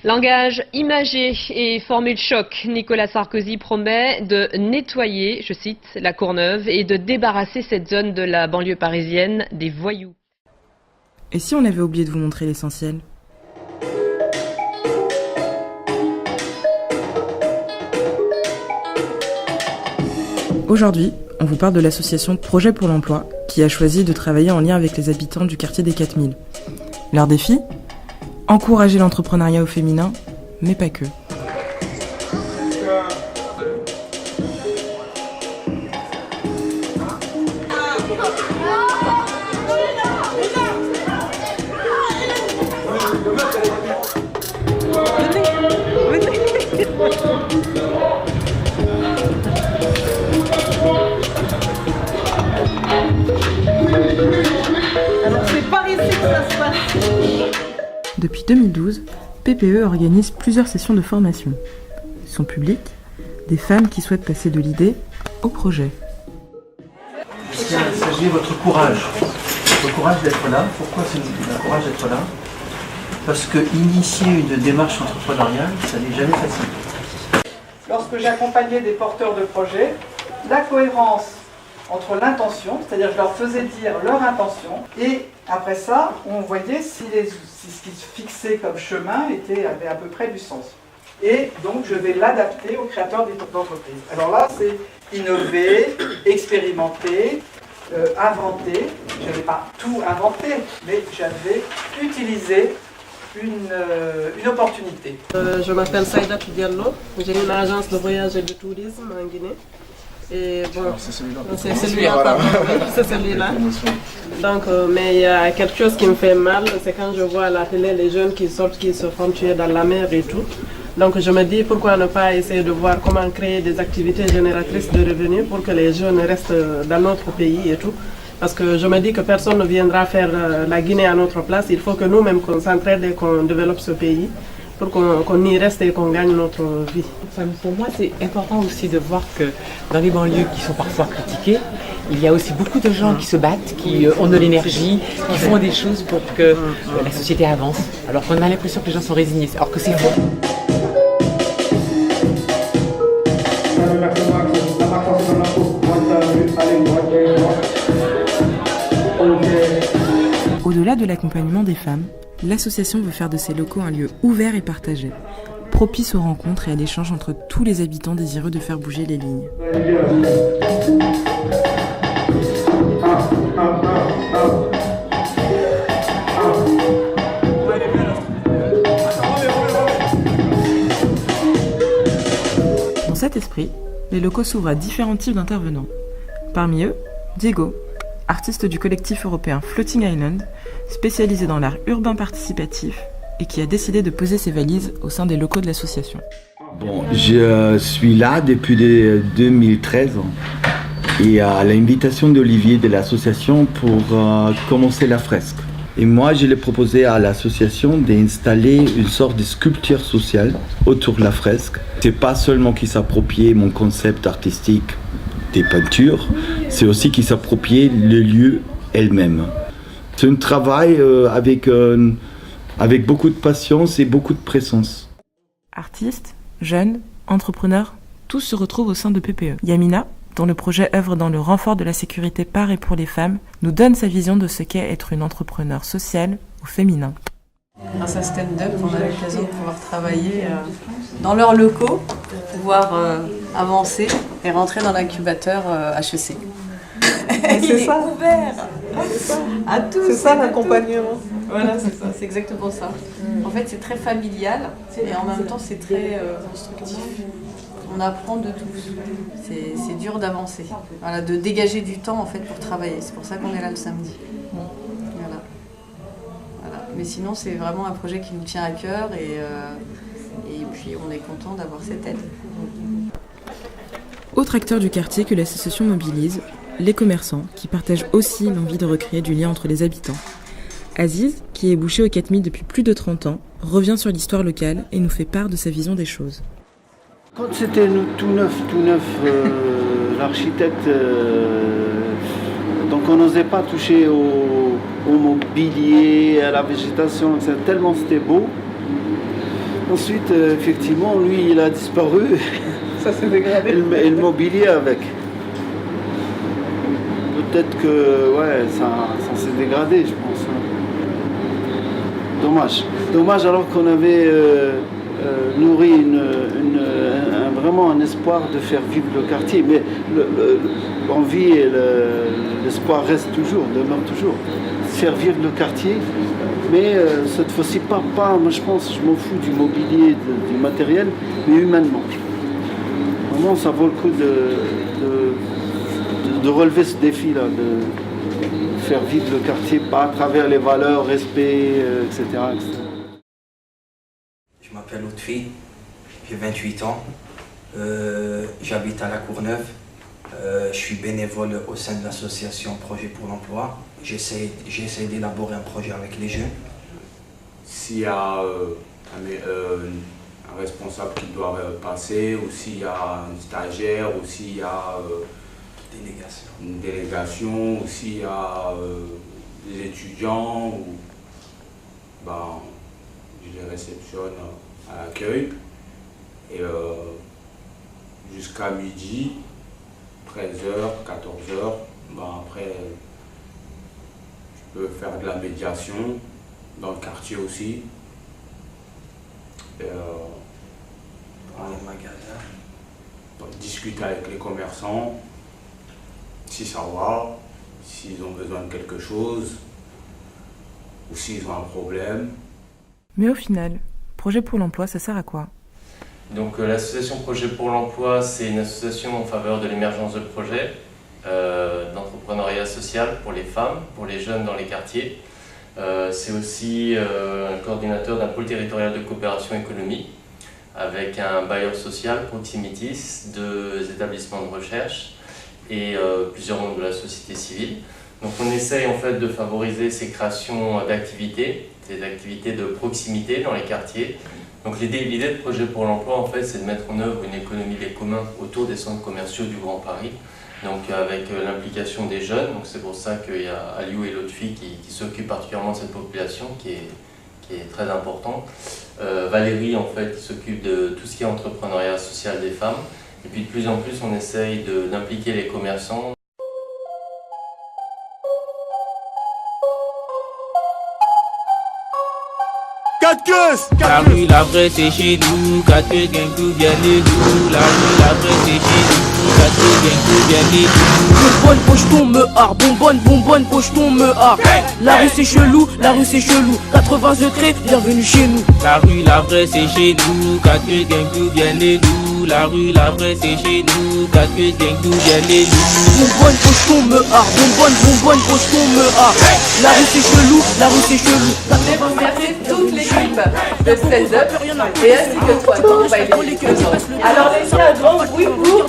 Langage imagé et formule choc, Nicolas Sarkozy promet de nettoyer, je cite, la Courneuve et de débarrasser cette zone de la banlieue parisienne des voyous. Et si on avait oublié de vous montrer l'essentiel ? Aujourd'hui, on vous parle de l'association Projet pour l'emploi qui a choisi de travailler en lien avec les habitants du quartier des 4000. Leur défi ? Encourager l'entrepreneuriat au féminin, mais pas que. Alors c'est par ici que ça se passe. Depuis 2012, PPE organise plusieurs sessions de formation. Son public, des femmes qui souhaitent passer de l'idée au projet. Il s'agit de votre courage. Votre courage d'être là. Pourquoi c'est le courage d'être là? Parce que initier une démarche entrepreneuriale, ça n'est jamais facile. Lorsque j'accompagnais des porteurs de projets, la cohérence entre l'intention, c'est-à-dire je leur faisais dire leur intention, et après ça, on voyait si ce qui se fixait comme chemin avait à peu près du sens. Et donc je vais l'adapter aux créateurs d'entreprise. Alors là, c'est innover, expérimenter, inventer. Je n'avais pas tout inventé, mais j'avais utilisé une opportunité. Je m'appelle Saïda Diallo, j'ai une agence de voyage et de tourisme en Guinée. Et bon, c'est celui-là, voilà. C'est celui-là. Donc, mais il y a quelque chose qui me fait mal, c'est quand je vois à la télé les jeunes qui sortent, qui se font tuer dans la mer et tout. Donc je me dis pourquoi ne pas essayer de voir comment créer des activités génératrices de revenus pour que les jeunes restent dans notre pays et tout. Parce que je me dis que personne ne viendra faire la Guinée à notre place. Il faut que nous-mêmes qu'on s'entraide et qu'on développe ce pays pour qu'on y reste et qu'on gagne notre vie. Enfin, pour moi, c'est important aussi de voir que dans les banlieues qui sont parfois critiquées, il y a aussi beaucoup de gens qui se battent, qui ont de l'énergie, qui font des choses pour que la société avance. Alors qu'on a l'impression que les gens sont résignés, alors que c'est faux. Au-delà de l'accompagnement des femmes, l'association veut faire de ces locaux un lieu ouvert et partagé, propice aux rencontres et à l'échange entre tous les habitants désireux de faire bouger les lignes. Dans cet esprit, les locaux s'ouvrent à différents types d'intervenants. Parmi eux, Diego, artiste du collectif européen Floating Island, spécialisé dans l'art urbain participatif et qui a décidé de poser ses valises au sein des locaux de l'association. Bon, je suis là depuis 2013 et à l'invitation d'Olivier de l'association pour commencer la fresque. Et moi, je l'ai proposé à l'association d'installer une sorte de sculpture sociale autour de la fresque. C'est pas seulement qu'il s'appropriait mon concept artistique des peintures, c'est aussi qu'il s'appropriait le lieu elle-même. C'est un travail avec beaucoup de patience et beaucoup de présence. Artistes, jeunes, entrepreneurs, tous se retrouvent au sein de PPE. Yamina, dont le projet œuvre dans le renfort de la sécurité par et pour les femmes, nous donne sa vision de ce qu'est être une entrepreneure sociale ou féminin. Grâce à Stand Up, on a l'occasion de pouvoir travailler dans leurs locaux, pour pouvoir avancer et rentrer dans l'incubateur HEC. Il est ouvert à tous. C'est ça l'accompagnement. Voilà, c'est ça, c'est exactement ça. En fait, c'est très familial et en même temps, c'est très constructif. On apprend de tous. C'est dur d'avancer. Voilà, de dégager du temps en fait pour travailler. C'est pour ça qu'on est là le samedi. Voilà. Mais sinon, c'est vraiment un projet qui nous tient à cœur et puis on est content d'avoir cette aide. Autre acteur du quartier que l'association mobilise, les commerçants, qui partagent aussi l'envie de recréer du lien entre les habitants. Aziz, qui est boucher au 4000 depuis plus de 30 ans, revient sur l'histoire locale et nous fait part de sa vision des choses. Quand c'était tout neuf, l'architecte, donc on n'osait pas toucher au mobilier, à la végétation, tellement c'était beau. Ensuite, effectivement, lui, il a disparu. Ça s'est dégradé. Et le mobilier avec. Peut-être que ouais, ça s'est dégradé, je pense. Dommage. Dommage alors qu'on avait nourri vraiment un espoir de faire vivre le quartier. Mais l'envie et l'espoir reste toujours, demeure toujours. Faire vivre le quartier, mais cette fois-ci pas, moi je pense, je m'en fous du mobilier, du matériel, mais humainement. Vraiment, ça vaut le coup de relever ce défi-là, de faire vivre le quartier, pas à travers les valeurs, respect, etc. Je m'appelle Lotfi, j'ai 28 ans, j'habite à La Courneuve, je suis bénévole au sein de l'association Projet pour l'Emploi. J'essaie d'élaborer un projet avec les jeunes. S'il y a un responsable qui doit passer, ou s'il y a un stagiaire, ou s'il y a une délégation, ou s'il y a des étudiants, je les réceptionne à l'accueil. Et jusqu'à midi, 13h, 14h, après je peux faire de la médiation dans le quartier aussi. Et, dans les magasins. Discuter avec les commerçants, si ça va, s'ils ont besoin de quelque chose ou s'ils ont un problème. Mais au final, Projet pour l'Emploi, ça sert à quoi? Donc l'association Projet pour l'Emploi, c'est une association en faveur de l'émergence de projets, d'entrepreneuriat social pour les femmes, pour les jeunes dans les quartiers. C'est aussi un coordinateur d'un pôle territorial de coopération économique avec un bailleur social, Proximitis, 2 établissements de recherche et plusieurs membres de la société civile. Donc on essaye en fait de favoriser ces créations d'activités, des activités de proximité dans les quartiers. Donc l'idée de Projet pour l'Emploi, en fait, c'est de mettre en œuvre une économie des communs autour des centres commerciaux du Grand Paris, donc avec l'implication des jeunes. Donc c'est pour ça qu'il y a Aliou et Lotfi qui s'occupent particulièrement de cette population, qui est très importante. Valérie, en fait, qui s'occupe de tout ce qui est entrepreneuriat social des femmes. Et puis de plus en plus, on essaye d'impliquer les commerçants. La rue, la vraie, c'est chez nous. 4 queues, Genkou, bien les loups. La rue, la vraie, c'est chez nous. 4 queues, Genkou, bien les loups. Bonbonne, pocheton, me hard. Bonbonne, pocheton, me hard. La rue, c'est chelou. 80 degrés, bienvenue chez nous. La rue, la vraie, c'est chez nous. 4 queues, Genkou, bien les loups. La rue, la vraie, c'est chez nous. 4 queues, Genkou, bien les loups. Bonbonne, pocheton, me hard. Bonbonne, pocheton, me hard. La rue, c'est chelou. Je vais vous remercier toute l'équipe de Stand Up et ainsi que toi, ton bail. Alors les gars, grand bruit pour...